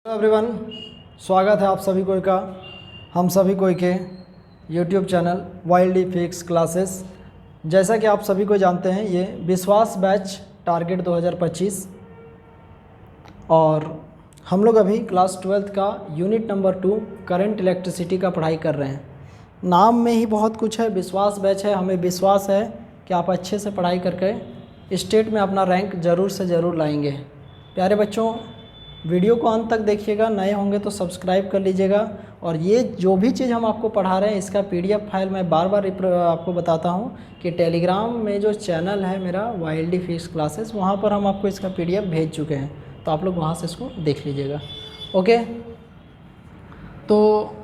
Everyone, स्वागत है आप सभी को का हम सभी को के YouTube channel wild fix classes. जैसा कि आप सभी को जानते हैं, ये विश्वास बैच टारगेट 2025 और हम लोग अभी क्लास 12th का यूनिट नंबर 2 करंट इलेक्ट्रिसिटी का पढ़ाई कर रहे हैं। नाम में ही बहुत कुछ है, विश्वास बैच है। हमें विश्वास है कि आप अच्छे से पढ़ाई करके स्टेट में अपना रैंक ज़रूर से ज़रूर लाएंगे। प्यारे बच्चों, वीडियो को अंत तक देखिएगा, नए होंगे तो सब्सक्राइब कर लीजिएगा। और ये जो भी चीज़ हम आपको पढ़ा रहे हैं, इसका पीडीएफ फाइल मैं बार बार आपको बताता हूँ कि टेलीग्राम में जो चैनल है मेरा वाइल्ड फिक्स क्लासेस, वहाँ पर हम आपको इसका पीडीएफ भेज चुके हैं, तो आप लोग वहाँ से इसको देख लीजिएगा। ओके, तो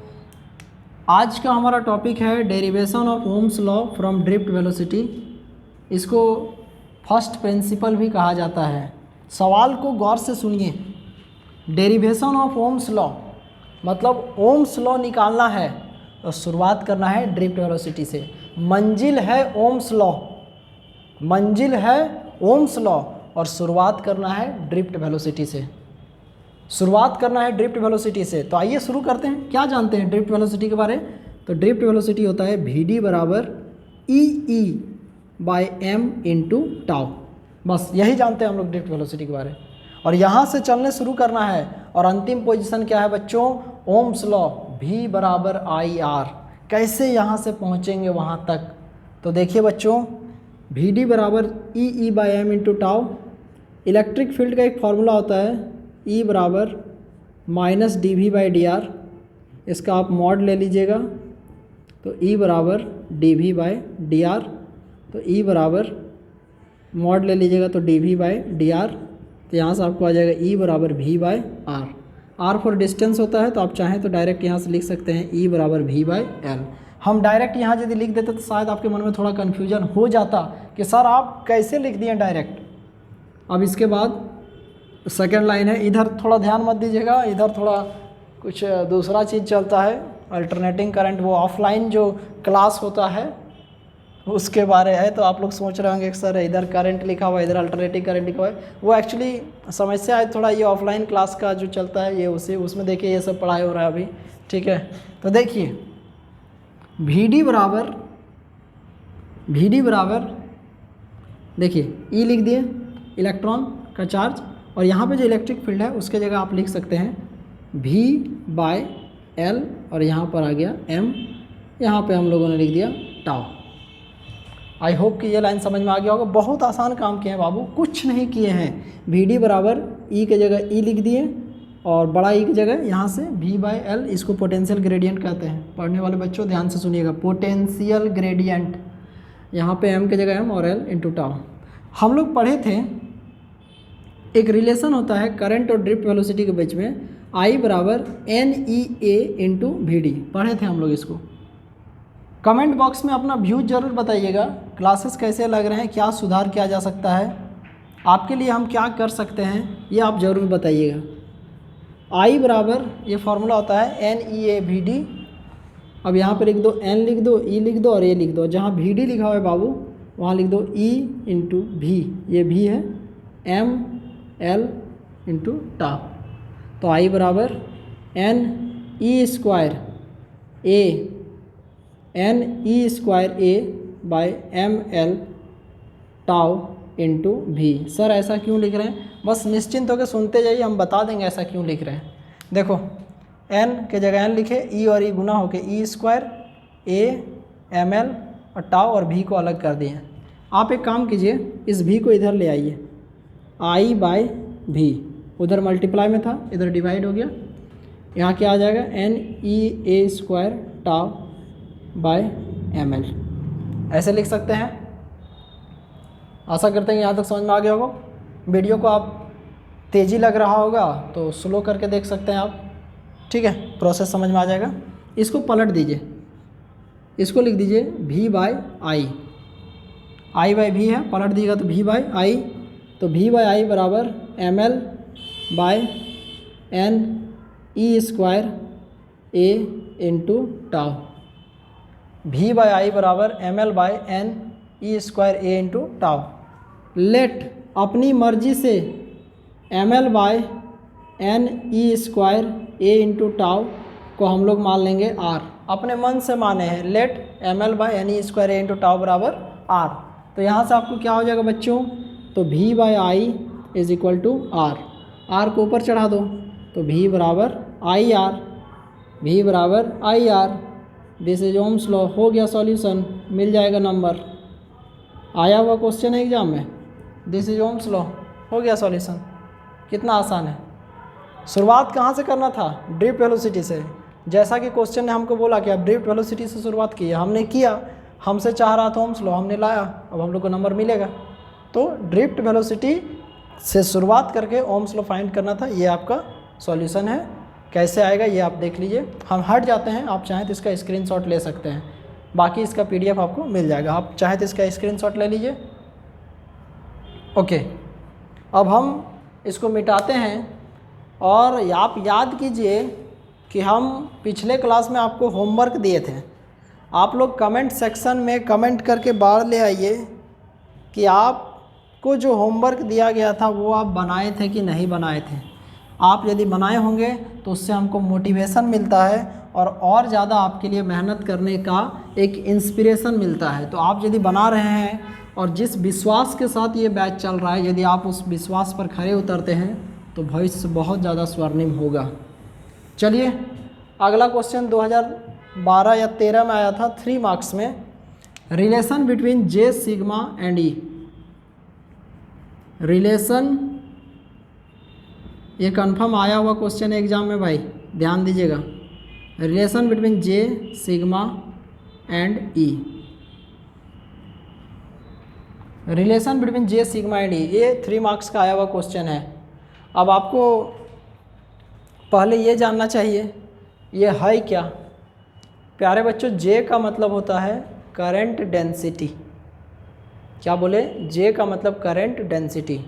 आज का हमारा टॉपिक है derivation of Ohm's law from drift velocity. इसको फर्स्ट प्रिंसिपल भी कहा जाता है। सवाल को गौर से सुनिए। डेरिवेशन ऑफ ओम्स लॉ मतलब ओम्स लॉ निकालना है तो शुरुआत करना है ड्रिफ्ट वेलोसिटी से। मंजिल है ओम्स लॉ, मंजिल है ओम्स लॉ और शुरुआत करना है ड्रिफ्ट वेलोसिटी से। शुरुआत करना है ड्रिफ्ट वेलोसिटी से। तो आइए शुरू करते हैं। क्या जानते हैं ड्रिफ्ट वेलोसिटी के बारे? तो ड्रिफ्ट वेलोसिटी होता है VD बराबर EE/m इंटू टाउ। बस यही जानते हैं हम लोग ड्रिफ्ट वेलोसिटी के बारे। और यहाँ से चलने शुरू करना है और अंतिम पोजीशन क्या है बच्चों? ओम्स लॉ V बराबर IR। कैसे यहाँ से पहुँचेंगे वहाँ तक? तो देखिए बच्चों, VD बराबर EE/m into tau. Electric field का एक फार्मूला होता है E बराबर -dV/dr। इसका आप मॉड ले लीजिएगा तो E बराबर dV/dr। तो E बराबर मॉड ले लीजिएगा तो dV/dr। तो यहाँ से आपको आ जाएगा E बराबर V/r। R फॉर डिस्टेंस होता है, तो आप चाहें तो डायरेक्ट यहाँ से लिख सकते हैं E बराबर V/l। हम डायरेक्ट यहाँ यदि लिख देते तो शायद आपके मन में थोड़ा कन्फ्यूजन हो जाता कि सर आप कैसे लिख दिए डायरेक्ट। अब इसके बाद सेकेंड लाइन है, इधर थोड़ा ध्यान मत दीजिएगा, इधर थोड़ा कुछ दूसरा चीज़ चलता है। अल्टरनेटिंग करंट वो ऑफलाइन जो क्लास होता है उसके बारे है। तो आप लोग सोच रहे होंगे कि सर इधर करंट लिखा हुआ है, इधर अल्टरनेटिंग करंट लिखा हुआ है। वो एक्चुअली समस्या है थोड़ा, ये ऑफलाइन क्लास का जो चलता है ये उसमें देखिए ये सब पढ़ाई हो रहा है अभी। ठीक है, तो देखिए VD बराबर देखिए E लिख दिए, इलेक्ट्रॉन का चार्ज, और यहाँ पे जो इलेक्ट्रिक फील्ड है उसके जगह आप लिख सकते हैं V/l और यहाँ पर आ गया m। यहाँ पे हम लोगों ने लिख दिया टाउ। आई होप कि ये लाइन समझ में आ गया होगा। बहुत आसान काम किए हैं बाबू, कुछ नहीं किए हैं। VD बराबर E के जगह E लिख दिए और बड़ा E की जगह यहाँ से V/l। इसको पोटेंशियल ग्रेडियंट कहते हैं। पढ़ने वाले बच्चों ध्यान से सुनिएगा, पोटेंशियल ग्रेडियंट। यहाँ पे m की जगह m और l इंटू टाउ। हम लोग पढ़े थे एक रिलेशन होता है करंट और ड्रिफ्ट वेलोसिटी के बीच में, I बराबर NEA इंटू VD। पढ़े थे हम लोग इसको। कमेंट बॉक्स में अपना व्यू जरूर बताइएगा, क्लासेस कैसे लग रहे हैं, क्या सुधार किया जा सकता है, आपके लिए हम क्या कर सकते हैं, ये आप ज़रूर बताइएगा। I बराबर ये फार्मूला होता है NEA VD। अब यहाँ पर लिख दो N लिख दो, E लिख दो और A लिख दो। जहाँ VD लिखा हुआ है बाबू वहाँ लिख दो E इंटू V। ये V है, M L इंटू टाउ। तो I बराबर NE² A/ml tau into V। Sir ऐसा क्यों लिख रहे हैं? बस निश्चिंत होकर सुनते जाइए, हम बता देंगे ऐसा क्यों लिख रहे हैं। देखो N के जगह N लिखे, E और E गुना होके E² A/ml और टाउ और V को अलग कर दिए। आप एक काम कीजिए, इस V को इधर ले आइए, I/V उधर मल्टीप्लाई में था, इधर डिवाइड हो गया। यहाँ क्या आ जाएगा? NEA² टाउ/ml। ऐसे लिख सकते हैं। आशा करते हैं यहाँ तक समझ में आ गया होगा। वीडियो को आप तेज़ी लग रहा होगा तो स्लो करके देख सकते हैं आप। ठीक है, प्रोसेस समझ में आ जाएगा। इसको पलट दीजिए, इसको लिख दीजिए V/I। I/V है, पलट दीजिएगा तो V/I। तो V/I बराबर ml/NE² A into tau. V/I बराबर ml/NE² A into tau. Late अपनी मर्जी से ml/NE² N E square A into tau को हम लोग मान लेंगे आर, अपने मन से माने हैं। Let M L by N E square A into tau बराबर आर। तो यहाँ से आपको क्या हो जाएगा बच्चों, तो v by I is equal to R, R को ऊपर चढ़ा दो तो v बराबर आई आर, v बराबर I are. This is Ohm's law. हो गया सॉल्यूशन, मिल जाएगा नंबर। आया हुआ क्वेश्चन है एग्जाम में, दिस इज ओम्स लॉ, हो गया सॉल्यूशन। कितना आसान है। शुरुआत कहाँ से करना था, ड्रिफ्ट वेलोसिटी से। जैसा कि क्वेश्चन ने हमको बोला कि आप ड्रिफ्ट वेलोसिटी से शुरुआत की, हमने किया, हमसे चाह रहा था ओम्स लॉ, हमने लाया, अब हम लोग को नंबर मिलेगा। तो ड्रिफ्ट वेलोसिटी से शुरुआत करके ओम्स लॉ फाइंड करना था, ये आपका सॉल्यूशन है। कैसे आएगा ये आप देख लीजिए। हम हट जाते हैं, आप चाहें तो इसका स्क्रीनशॉट ले सकते हैं, बाकी इसका पीडीएफ आपको मिल जाएगा। आप चाहें तो इसका स्क्रीनशॉट ले लीजिए। ओके, अब हम इसको मिटाते हैं। और आप याद कीजिए कि हम पिछले क्लास में आपको होमवर्क दिए थे, आप लोग कमेंट सेक्शन में कमेंट करके बाहर ले आइए कि आपको जो होमवर्क दिया गया था वो आप बनाए थे कि नहीं बनाए थे। आप यदि बनाए होंगे तो उससे हमको मोटिवेशन मिलता है और ज़्यादा आपके लिए मेहनत करने का एक इंस्पिरेशन मिलता है। तो आप यदि बना रहे हैं और जिस विश्वास के साथ ये बैच चल रहा है, यदि आप उस विश्वास पर खरे उतरते हैं तो भविष्य बहुत ज़्यादा स्वर्णिम होगा। चलिए अगला क्वेश्चन 2012 या 13 में आया था 3 मार्क्स में। Relation between J sigma and E. Relation, ये कन्फर्म आया हुआ क्वेश्चन है एग्जाम में भाई, ध्यान दीजिएगा। Relation between J sigma and E. Relation between J sigma and E, ये 3 मार्क्स का आया हुआ क्वेश्चन है। अब आपको पहले ये जानना चाहिए ये है क्या। प्यारे बच्चों, जे का मतलब होता है करंट डेंसिटी। क्या बोले, जे का मतलब करंट डेंसिटी।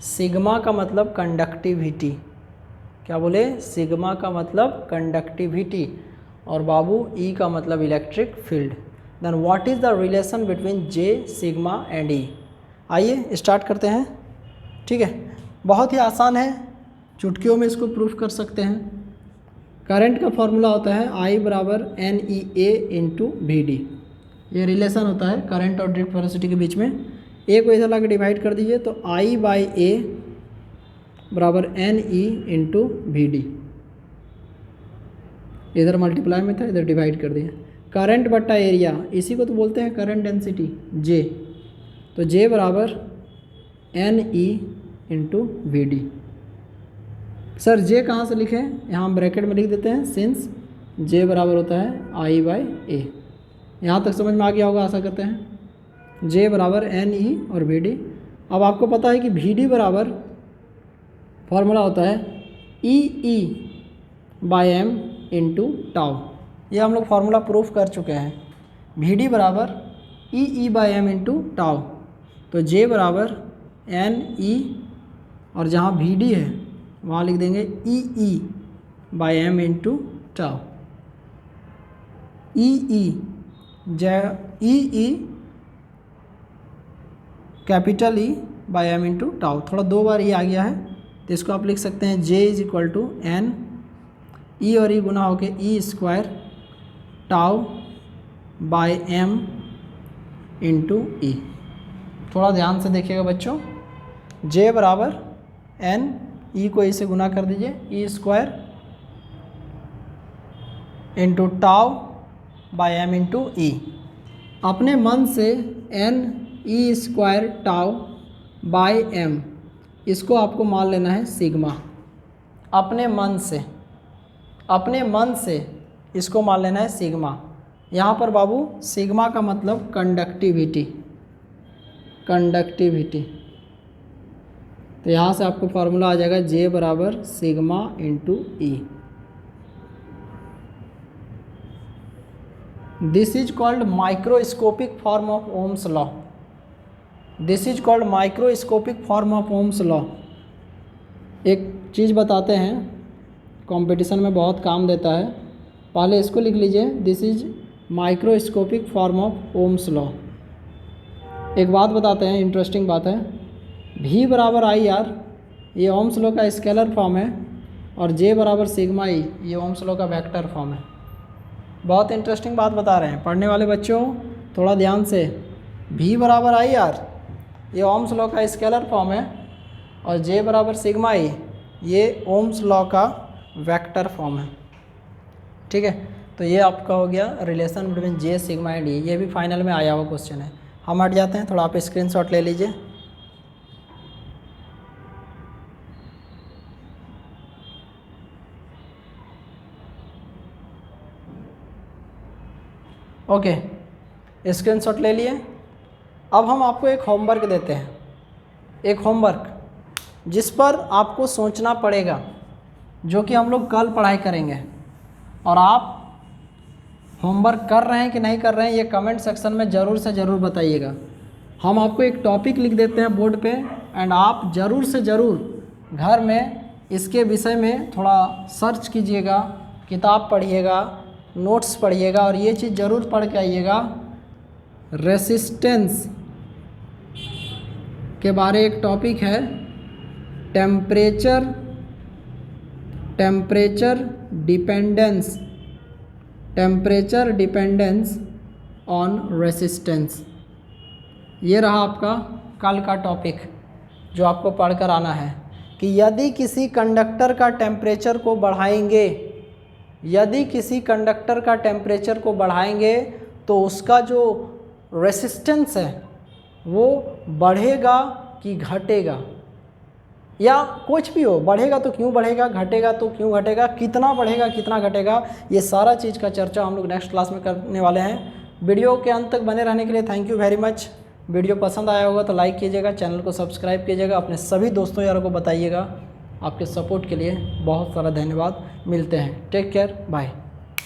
सिग्मा का मतलब कंडक्टिविटी। क्या बोले, सिग्मा का मतलब कंडक्टिविटी। और बाबू ई का मतलब electric field. Then what is the relation between J sigma and E. आइए स्टार्ट करते हैं। ठीक है, बहुत ही आसान है, चुटकियों में इसको प्रूफ कर सकते हैं। करंट का फॉर्मूला होता है I बराबर N E A into we D. ये रिलेशन होता है करंट और ड्रिफ्ट वेलोसिटी के बीच में। ए को इधर ला के डिवाइड कर दीजिए तो I बाई ए बराबर N E into we D. इधर मल्टीप्लाई में था, इधर डिवाइड कर दिया। करंट बट्टा एरिया, इसी को तो बोलते हैं करंट डेंसिटी, जे। तो जे बराबर N E into we d. Sir J कहाँ से लिखें, यहाँ हम ब्रैकेट में लिख देते हैं, सिंस जे बराबर होता है आई बाई ए। यहाँ तक समझ में आ गया होगा, आशा करते हैं। जे बराबर एन ई और वी डी। अब आपको पता है कि वी डी बराबर फॉर्मूला होता है ई e by m into tau. ये हम लोग फार्मूला प्रूफ कर चुके हैं। वी डी बराबर ई e by m into tau. तो जे बराबर एन ई और जहाँ वी डी है वहाँ लिख देंगे e e by m into tau. E e capital E by m into tau. थोड़ा 2 बार ये आ गया है तो इसको आप लिख सकते हैं J is equal to n e और ई गुना होके e square tau by m into E. थोड़ा ध्यान से देखिएगा बच्चों, जे बराबर एन, ई को ई से गुना कर दीजिए, e square into tau by m into E. अपने मन से n E square tau by m, इसको आपको मान लेना है सिग्मा। अपने मन से इसको मान लेना है सिग्मा। यहाँ पर बाबू सिग्मा का मतलब कंडक्टिविटी। तो यहाँ से आपको फार्मूला आ जाएगा जे बराबर sigma into E. This is called microscopic form of Ohm's law. This is called microscopic form of Ohm's law. एक चीज़ बताते हैं, कंपटीशन में बहुत काम देता है, पहले इसको लिख लीजिए, this is microscopic form of Ohm's law. एक बात बताते हैं, इंटरेस्टिंग बात है, V बराबर आई आर, ये ओम्स लॉ का स्केलर फॉर्म है। और जे बराबर सिग्मा ई, ये ओम्स लॉ का वेक्टर फॉर्म है। बहुत इंटरेस्टिंग बात बता रहे हैं पढ़ने वाले बच्चों, थोड़ा ध्यान से। V बराबर आई आर, ये ओम्स लॉ का स्केलर फॉर्म है, और जे बराबर सिग्मा ई, ये ओम्स लॉ का वेक्टर फॉर्म है। ठीक है, तो ये आपका हो गया relation between J sigma and E. ये भी फाइनल में आया हुआ क्वेश्चन है। हम हट जाते हैं, थोड़ा आप स्क्रीनशॉट ले लीजिए। ओके, स्क्रीनशॉट ले लिए। अब हम आपको एक होमवर्क देते हैं, एक होमवर्क जिस पर आपको सोचना पड़ेगा, जो कि हम लोग कल पढ़ाई करेंगे। और आप होमवर्क कर रहे हैं कि नहीं कर रहे हैं, ये कमेंट सेक्शन में ज़रूर से ज़रूर बताइएगा। हम आपको एक टॉपिक लिख देते हैं बोर्ड पे, एंड आप ज़रूर से ज़रूर घर में इसके विषय में थोड़ा सर्च कीजिएगा, किताब पढ़िएगा, नोट्स पढ़िएगा, और ये चीज़ ज़रूर पढ़ के आइएगा। रेसिस्टेंस के बारे एक टॉपिक है, टेम्परेचर डिपेंडेंस ऑन रेसिस्टेंस। ये रहा आपका कल का टॉपिक जो आपको पढ़कर आना है, कि यदि किसी कंडक्टर का टेम्परेचर को बढ़ाएंगे, यदि किसी कंडक्टर का टेम्परेचर को बढ़ाएंगे तो उसका जो रेसिस्टेंस है वो बढ़ेगा कि घटेगा, या कुछ भी हो, बढ़ेगा तो क्यों बढ़ेगा, घटेगा तो क्यों घटेगा, कितना बढ़ेगा कितना घटेगा, ये सारा चीज़ का चर्चा हम लोग नेक्स्ट क्लास में करने वाले हैं। वीडियो के अंत तक बने रहने के लिए thank you very much. Video पसंद आया होगा तो लाइक कीजिएगा, चैनल को सब्सक्राइब कीजिएगा, अपने सभी दोस्तों यारों को बताइएगा। आपके सपोर्ट के लिए बहुत सारा धन्यवाद। मिलते हैं, टेक केयर, बाय।